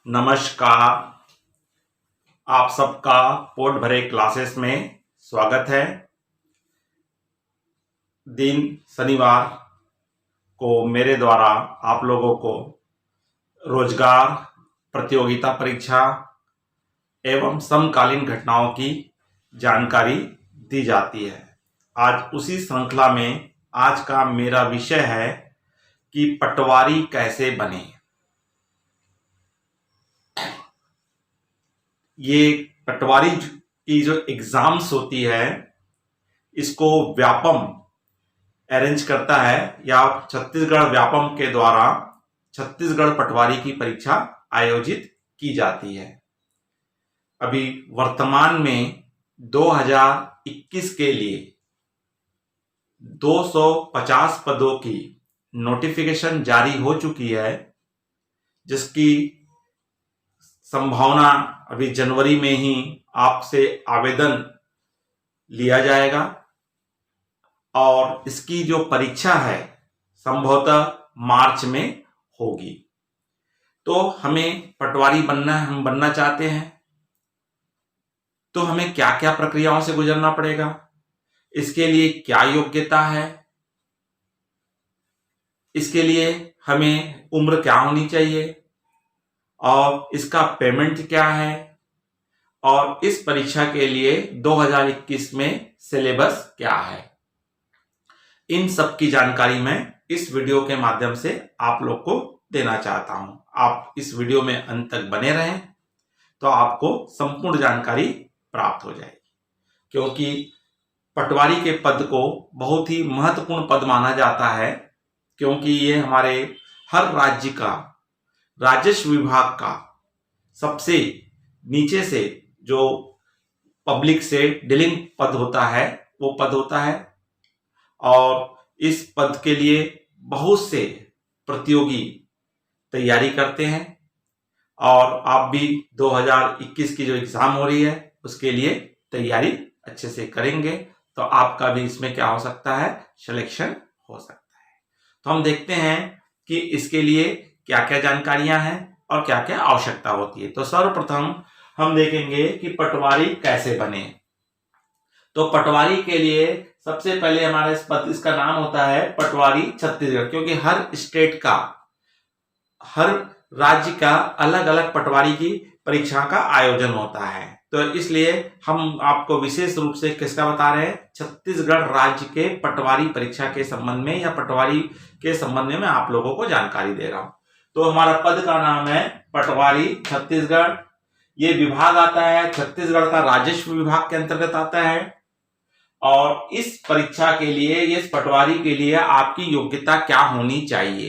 नमस्कार। आप सबका पोट भरे क्लासेस में स्वागत है। दिन शनिवार को मेरे द्वारा आप लोगों को रोजगार, प्रतियोगिता परीक्षा एवं समकालीन घटनाओं की जानकारी दी जाती है। आज उसी श्रृंखला में आज का मेरा विषय है कि पटवारी कैसे बने। ये पटवारी की जो एग्जाम्स होती है इसको व्यापम अरेंज करता है या छत्तीसगढ़ व्यापम के द्वारा छत्तीसगढ़ पटवारी की परीक्षा आयोजित की जाती है। अभी वर्तमान में 2021 के लिए 250 पदों की नोटिफिकेशन जारी हो चुकी है, जिसकी संभावना अभी जनवरी में ही आपसे आवेदन लिया जाएगा और इसकी जो परीक्षा है संभवतः मार्च में होगी। तो हमें पटवारी बनना है, हम बनना चाहते हैं तो हमें क्या क्या प्रक्रियाओं से गुजरना पड़ेगा, इसके लिए क्या योग्यता है, इसके लिए हमें उम्र क्या होनी चाहिए और इसका पेमेंट क्या है और इस परीक्षा के लिए 2021 में सिलेबस क्या है, इन सब की जानकारी मैं इस वीडियो के माध्यम से आप लोग को देना चाहता हूं। आप इस वीडियो में अंत तक बने रहें तो आपको संपूर्ण जानकारी प्राप्त हो जाएगी, क्योंकि पटवारी के पद को बहुत ही महत्वपूर्ण पद माना जाता है, क्योंकि ये हमारे हर राज्य का राजस्व विभाग का सबसे नीचे से जो पब्लिक से डीलिंग पद होता है वो पद होता है और इस पद के लिए बहुत से प्रतियोगी तैयारी करते हैं और आप भी 2021 की जो एग्जाम हो रही है उसके लिए तैयारी अच्छे से करेंगे तो आपका भी इसमें क्या हो सकता है, सिलेक्शन हो सकता है। तो हम देखते हैं कि इसके लिए क्या क्या जानकारियां हैं और क्या क्या आवश्यकता होती है। तो सर्वप्रथम हम देखेंगे कि पटवारी कैसे बने। तो पटवारी के लिए सबसे पहले हमारे इसका नाम होता है पटवारी छत्तीसगढ़, क्योंकि हर स्टेट का, हर राज्य का अलग अलग पटवारी की परीक्षा का आयोजन होता है। तो इसलिए हम आपको विशेष रूप से किसका बता रहे हैं, छत्तीसगढ़ राज्य के पटवारी परीक्षा के संबंध में या पटवारी के संबंध में मैं आप लोगों को जानकारी दे रहा हूं। तो हमारा पद का नाम है पटवारी छत्तीसगढ़। ये विभाग आता है छत्तीसगढ़ का राजस्व विभाग के अंतर्गत आता है और इस परीक्षा के लिए, इस पटवारी के लिए आपकी योग्यता क्या होनी चाहिए।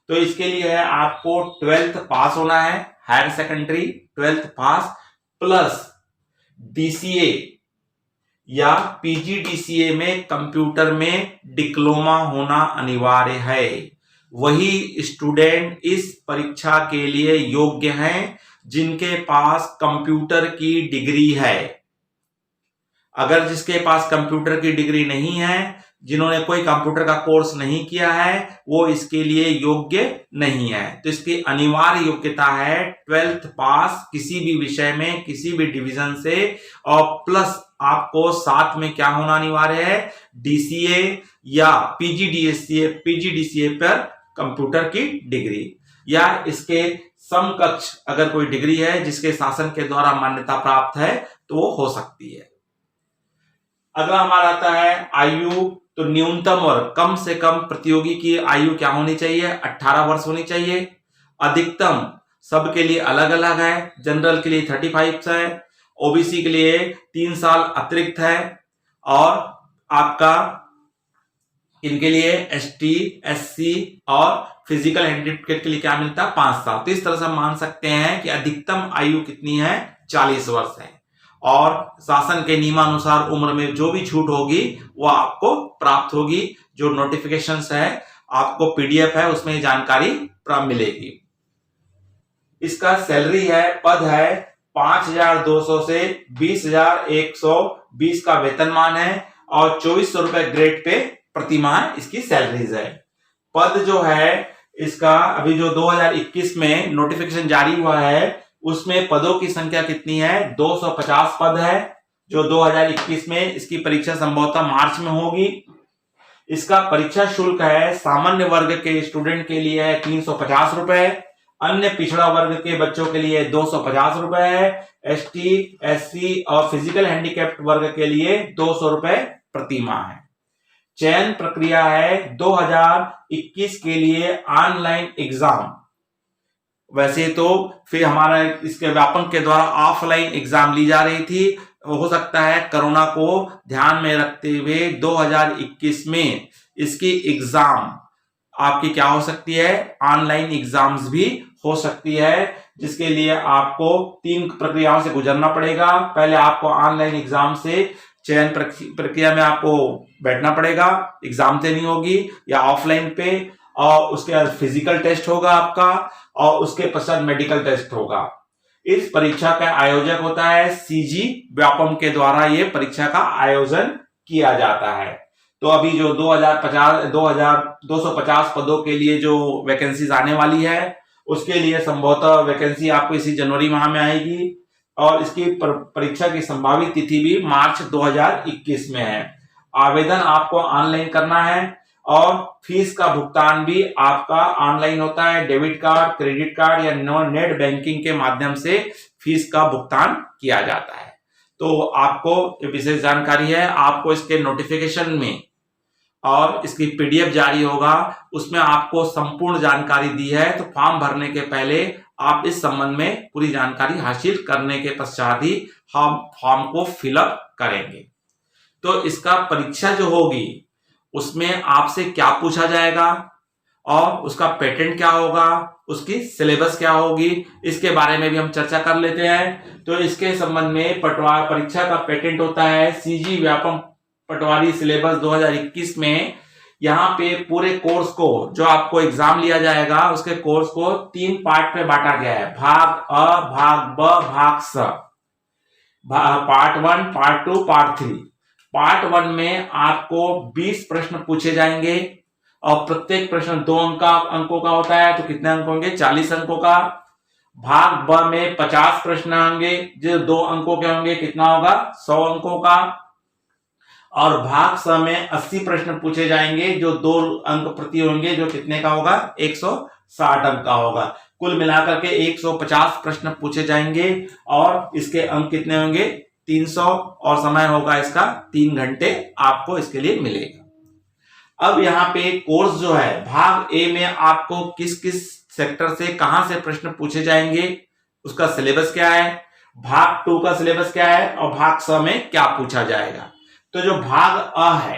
तो इसके लिए है आपको 12th पास होना है, हायर सेकेंडरी 12th पास प्लस डीसीए या पीजीडीसीए में कंप्यूटर में डिप्लोमा होना अनिवार्य है। वही स्टूडेंट इस परीक्षा के लिए योग्य हैं जिनके पास कंप्यूटर की डिग्री है। अगर जिसके पास कंप्यूटर की डिग्री नहीं है, जिन्होंने कोई कंप्यूटर का कोर्स नहीं किया है, वो इसके लिए योग्य नहीं है। तो इसकी अनिवार्य योग्यता है 12th पास किसी भी विषय में, किसी भी डिवीजन से, और प्लस आपको साथ में क्या होना अनिवार्य है, डीसीए या पीजीडीसीए पर कंप्यूटर की डिग्री या इसके समकक्ष अगर कोई डिग्री है जिसके शासन के द्वारा मान्यता प्राप्त है तो वो हो सकती है। अगला हमारा आता है आयु। तो न्यूनतम और कम से कम प्रतियोगी की आयु क्या होनी चाहिए, 18 वर्ष होनी चाहिए। अधिकतम सबके लिए अलग अलग है, जनरल के लिए 35 है, ओबीसी के लिए 3 साल अतिरिक्त है और आपका इनके लिए एसटी, एससी और फिजिकल हैंडिकैप के लिए क्या मिलता है, 5 साल। तो इस तरह से हम मान सकते हैं कि अधिकतम आयु कितनी है, 40 वर्ष है और शासन के नियमानुसार उम्र में जो भी छूट होगी वो आपको प्राप्त होगी। जो नोटिफिकेशंस है आपको पीडीएफ है उसमें जानकारी प्राप्त मिलेगी। इसका सैलरी है, पद है 5,200 से 20,120 का वेतनमान है और 2,400 रुपए ग्रेड पे प्रतिमाह इसकी सैलरीज है। पद जो है इसका अभी जो 2021 में नोटिफिकेशन जारी हुआ है उसमें पदों की संख्या कितनी है? 250 पद है जो 2021 में, इसकी परीक्षा संभवतः मार्च में होगी। इसका परीक्षा शुल्क है सामान्य वर्ग के स्टूडेंट के लिए है 350 रुपए, अन्य पिछड़ा वर्ग के बच्चों के लिए 250 रुपए है, एसटी, एससी और फिजिकल हैंडीकैप्ड वर्ग के लिए 200 रुपए प्रति माह है। चयन प्रक्रिया है 2021 के लिए ऑनलाइन एग्जाम। वैसे तो फिर हमारा इसके व्यापक के द्वारा ऑफलाइन एग्जाम ली जा रही थी, हो सकता है कोरोना को ध्यान में रखते हुए 2021 में इसकी एग्जाम आपकी क्या हो सकती है? ऑनलाइन एग्जाम्स भी हो सकती है, जिसके लिए आपको 3 प्रक्रियाओं से गुजरना पड़ेगा। पहले आपको ऑनलाइन एग्जाम से चयन प्रक्रिया में आपको बैठना पड़ेगा, एग्जाम देनी होगी या ऑफलाइन पे, और उसके बाद फिजिकल टेस्ट होगा आपका, और उसके पश्चात मेडिकल टेस्ट होगा। इस परीक्षा का आयोजक होता है सीजी व्यापम के द्वारा ये परीक्षा का आयोजन किया जाता है। तो अभी जो 250 पदों के लिए जो वैकेंसीज आने वाली है उसके लिए संभवतः वैकेंसी आपको इसी जनवरी माह में आएगी, और इसकी परीक्षा की संभावित तिथि भी मार्च 2021 में है। आवेदन आपको ऑनलाइन करना है और फीस का भुगतान भी आपका ऑनलाइन होता है। डेबिट कार्ड, क्रेडिट कार्ड या नेट बैंकिंग के माध्यम से फीस का भुगतान किया जाता है। तो आपको ये विशेष जानकारी है, आपको इसके नोटिफिकेशन में और इसकी पीडीएफ जारी होगा, उसमें आपको संपूर्ण जानकारी दी है। तो फॉर्म भरने के पहले आप इस संबंध में पूरी जानकारी हासिल करने के पश्चात ही हम फॉर्म को फिलअप करेंगे। तो इसका परीक्षा जो होगी उसमें आपसे क्या पूछा जाएगा और उसका पैटर्न क्या होगा, उसकी सिलेबस क्या होगी, इसके बारे में भी हम चर्चा कर लेते हैं। तो इसके संबंध में परीक्षा का पैटर्न होता है सीजी व्यापम पटवारी सिलेबस 2021 में। यहाँ पे पूरे कोर्स को जो आपको एग्जाम लिया जाएगा उसके कोर्स को 3 पार्ट में बांटा गया है, भाग अ, भाग ब, भाग स। Part 1, part 2, part 3। पार्ट 1 में आपको 20 प्रश्न पूछे जाएंगे और प्रत्येक प्रश्न 2 अंकों का होता है, तो कितने अंक होंगे? 40 अंकों का। भाग ब में 50 प्रश्न होंगे जो 2 अंकों के होंगे, कितना होगा? 100 अंकों का। और भाग स में 80 प्रश्न पूछे जाएंगे जो 2 अंक प्रति होंगे, जो कितने का होगा? 160 अंक का होगा। कुल मिलाकर के 150 प्रश्न पूछे जाएंगे और इसके अंक कितने होंगे? 300, और समय होगा इसका 3 घंटे आपको इसके लिए मिलेगा। अब यहाँ पे कोर्स जो है भाग ए में आपको किस किस सेक्टर से कहां से प्रश्न पूछे जाएंगे, उसका सिलेबस क्या है, भाग 2 का सिलेबस क्या है और भाग स में क्या पूछा जाएगा। तो जो भाग अ है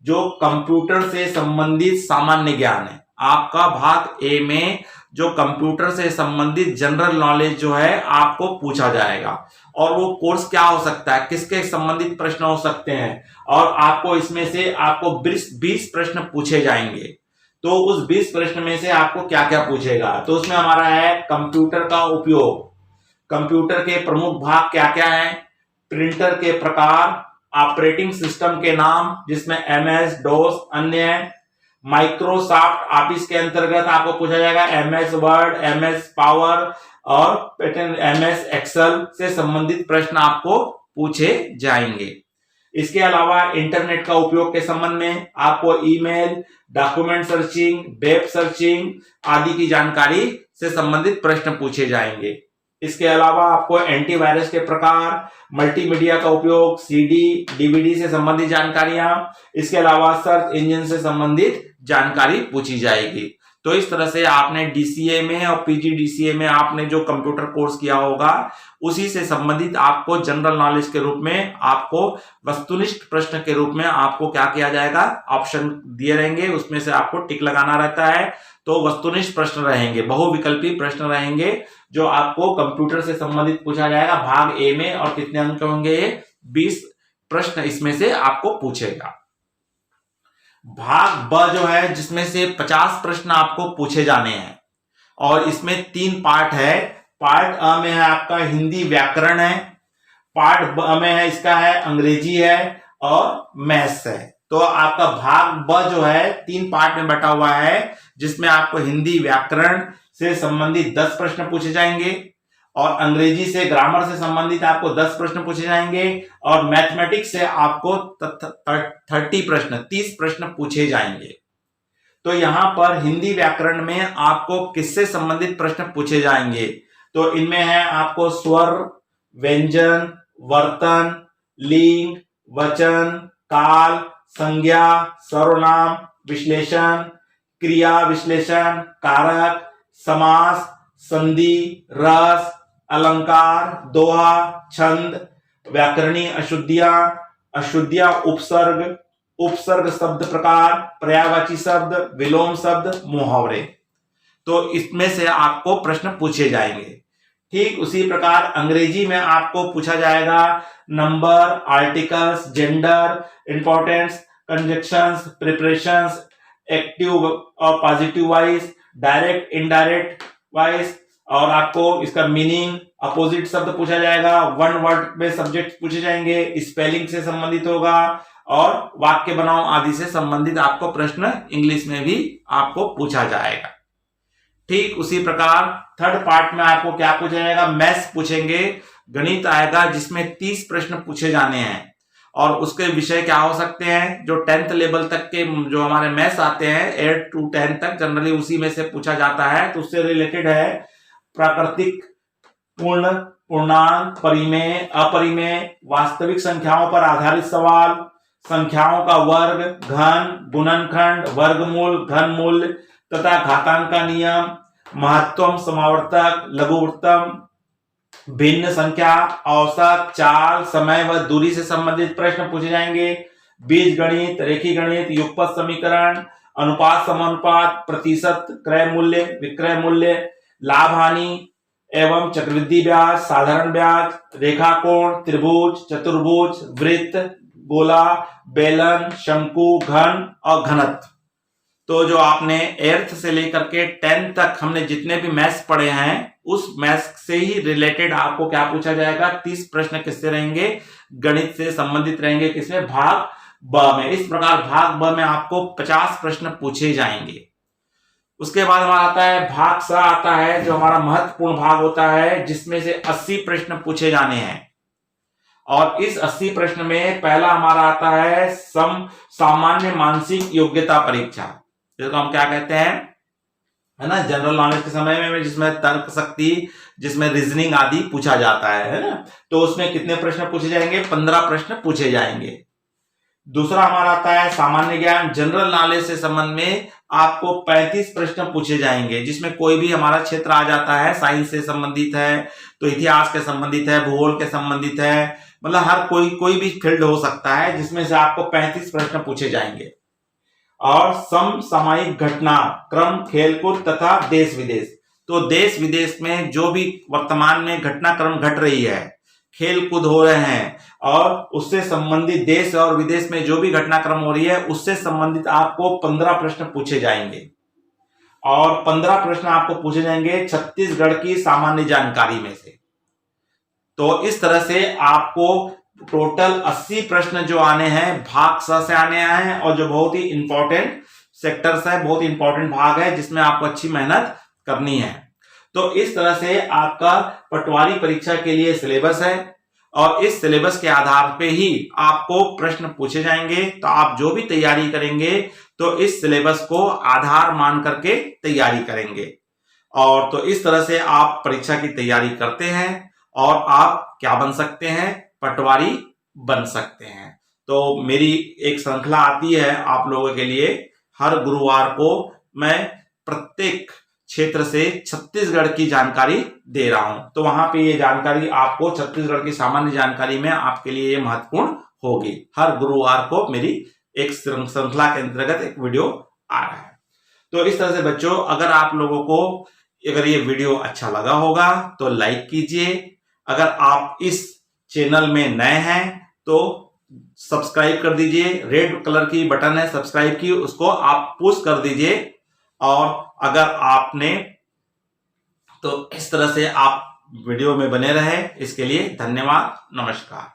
जो कंप्यूटर से संबंधित सामान्य ज्ञान है, आपका भाग ए में जो कंप्यूटर से संबंधित जनरल नॉलेज जो है आपको पूछा जाएगा। और वो कोर्स क्या हो सकता है, किसके संबंधित प्रश्न हो सकते हैं, और आपको इसमें से आपको 20 प्रश्न पूछे जाएंगे। तो उस 20 प्रश्न में से आपको क्या क्या पूछेगा, तो उसमें हमारा है कंप्यूटर का उपयोग, कंप्यूटर के प्रमुख भाग क्या क्या है, प्रिंटर के प्रकार, ऑपरेटिंग सिस्टम के नाम जिसमें MS, DOS अन्य है, माइक्रोसॉफ्ट ऑफिस के अंतर्गत आपको पूछा जाएगा MS वर्ड, MS पावर और MS एक्सेल से संबंधित प्रश्न आपको पूछे जाएंगे। इसके अलावा इंटरनेट का उपयोग के संबंध में आपको email, document searching, web searching आदि की जानकारी से संबंधित प्रश्न पूछे जाएंगे। इसके अलावा आपको एंटीवायरस के प्रकार, मल्टीमीडिया का उपयोग, सीडी, डीवीडी से संबंधित जानकारियां, इसके अलावा सर्च इंजन से संबंधित जानकारी पूछी जाएगी। तो इस तरह से आपने डीसीए में और पीजीडीसीए में आपने जो कंप्यूटर कोर्स किया होगा उसी से संबंधित आपको जनरल नॉलेज के रूप में, आपको वस्तुनिष्ठ प्रश्न के रूप में आपको क्या किया जाएगा, ऑप्शन दिए रहेंगे, उसमें से आपको टिक लगाना रहता है। तो वस्तुनिष्ठ प्रश्न रहेंगे, बहुविकल्पी प्रश्न रहेंगे जो आपको कंप्यूटर से संबंधित पूछा जाएगा भाग ए में। और कितने अंक होंगे? 20 प्रश्न इसमें से आपको पूछेगा। भाग ब जो है जिसमें से 50 प्रश्न आपको पूछे जाने हैं और इसमें 3 पार्ट है। पार्ट अ में है आपका हिंदी व्याकरण है, पार्ट ब में है इसका है अंग्रेजी है और मैथ्स है। तो आपका भाग ब जो है 3 पार्ट में बटा हुआ है, जिसमें आपको हिंदी व्याकरण से संबंधित 10 प्रश्न पूछे जाएंगे और अंग्रेजी से ग्रामर से संबंधित आपको 10 प्रश्न पूछे जाएंगे और मैथमेटिक्स से आपको 30 प्रश्न पूछे जाएंगे। तो यहां पर हिंदी व्याकरण में आपको किससे संबंधित प्रश्न पूछे जाएंगे? तो इनमें है आपको स्वर, व्यंजन, वर्तन, लिंग, वचन, काल, संज्ञा, सर्वनाम, विश्लेषण, क्रिया विश्लेषण, कारक, समास, संधि, रस, अलंकार, दोहा, छंद, व्याकरणीय अशुद्धियां, उपसर्ग शब्द प्रकार, पर्यायवाची शब्द, विलोम शब्द, मुहावरे। तो इसमें से आपको प्रश्न पूछे जाएंगे। ठीक उसी प्रकार अंग्रेजी में आपको पूछा जाएगा number, articles, gender, importance, conjunctions, preparations, active और positive wise, direct indirect wise, और आपको इसका मीनिंग, अपोजिट शब्द पूछा जाएगा, वन वर्ड में सब्जेक्ट पूछे जाएंगे, स्पेलिंग से संबंधित होगा और वाक्य बनाओ आदि से संबंधित आपको प्रश्न इंग्लिश में भी आपको पूछा जाएगा। ठीक उसी प्रकार थर्ड पार्ट में आपको क्या पूछा जाएगा? मैथ्स पूछेंगे, गणित आएगा जिसमें 30 प्रश्न पूछे जाने हैं और उसके विषय क्या हो सकते हैं? जो 10th लेवल तक के जो हमारे मैथ्स आते हैं 8 to 10 तक जनरली उसी में से पूछा जाता है। तो उससे रिलेटेड है प्राकृतिक, पूर्ण, पूर्णांक, परिमेय, अपरिमेय, वास्तविक संख्याओं पर आधारित सवाल, संख्याओं का वर्ग, घन, गुणनखंड, वर्गमूल, घनमूल तथा घातांक का नियम, महत्तम, समावर्तक, लघुत्तम, भिन्न संख्या, औसत, चाल, समय व दूरी से संबंधित प्रश्न पूछे जाएंगे। बीज गणित, रेखी गणित, युगपत समीकरण, अनुपात समानुपात, प्रतिशत, क्रय मूल्य, विक्रय मूल्य, लाभ हानि एवं चक्रवृद्धि ब्याज, साधारण ब्याज, रेखा कोण, त्रिभुज, चतुर्भुज, वृत्त, गोला, बेलन, शंकु, घन और घनत्व। तो जो आपने 8th से लेकर के 10th तक हमने जितने भी मैथ्स पढ़े हैं उस मैथ्स से ही रिलेटेड आपको क्या पूछा जाएगा? 30 प्रश्न किससे रहेंगे? गणित से संबंधित रहेंगे। किसमें? भाग ब में। इस प्रकार भाग ब में आपको 50 प्रश्न पूछे जाएंगे। उसके बाद हमारा आता है भाग स आता है, जो हमारा महत्वपूर्ण भाग होता है, जिसमें से 80 प्रश्न पूछे जाने हैं। और इस 80 प्रश्न में पहला हमारा आता है सामान्य मानसिक योग्यता परीक्षा, जिसको हम क्या कहते हैं, है ना, जनरल नॉलेज के समय में, जिसमें तर्क शक्ति, जिसमें रीजनिंग आदि पूछा जाता है ना। तो उसमें कितने प्रश्न पूछे जाएंगे? 15 प्रश्न पूछे जाएंगे। दूसरा हमारा आता है सामान्य ज्ञान, जनरल नॉलेज से संबंध में आपको 35 प्रश्न पूछे जाएंगे, जिसमें कोई भी हमारा क्षेत्र आ जाता है। साइंस से संबंधित है तो इतिहास के संबंधित है, भूगोल के संबंधित है, मतलब हर कोई भी फील्ड हो सकता है, जिसमें से आपको 35 प्रश्न पूछे जाएंगे। और समसामयिक घटना क्रम, खेलकूद तथा देश विदेश। तो देश विदेश में जो भी वर्तमान में घटनाक्रम घट रही है, खेल कूद हो रहे हैं और उससे संबंधित देश और विदेश में जो भी घटनाक्रम हो रही है उससे संबंधित आपको 15 प्रश्न पूछे जाएंगे। और 15 प्रश्न आपको पूछे जाएंगे छत्तीसगढ़ की सामान्य जानकारी में से। तो इस तरह से आपको टोटल 80 प्रश्न जो आने हैं भाग स से आने हैं, और जो बहुत ही इंपॉर्टेंट सेक्टर्स है, बहुत ही इंपॉर्टेंट भाग है, जिसमें आपको अच्छी मेहनत करनी है। तो इस तरह से आपका पटवारी परीक्षा के लिए सिलेबस है और इस सिलेबस के आधार पे ही आपको प्रश्न पूछे जाएंगे। तो आप जो भी तैयारी करेंगे तो इस सिलेबस को आधार मान करके तैयारी करेंगे, और तो इस तरह से आप परीक्षा की तैयारी करते हैं और आप क्या बन सकते हैं? पटवारी बन सकते हैं। तो मेरी एक श्रृंखला आती है आप लोगों के लिए, हर गुरुवार को मैं प्रत्येक क्षेत्र से छत्तीसगढ़ की जानकारी दे रहा हूं। तो वहां पे ये जानकारी आपको छत्तीसगढ़ की सामान्य जानकारी में आपके लिए ये महत्वपूर्ण होगी। हर गुरुवार को मेरी एक श्रृंखला के अंतर्गत एक वीडियो आ रहा है। तो इस तरह से बच्चों, अगर आप लोगों को अगर ये वीडियो अच्छा लगा होगा तो लाइक कीजिए। अगर आप इस चैनल में नए हैं तो सब्सक्राइब कर दीजिए। रेड कलर की बटन है सब्सक्राइब की, उसको आप पुश कर दीजिए। और अगर आपने तो इस तरह से आप वीडियो में बने रहे, इसके लिए धन्यवाद, नमस्कार।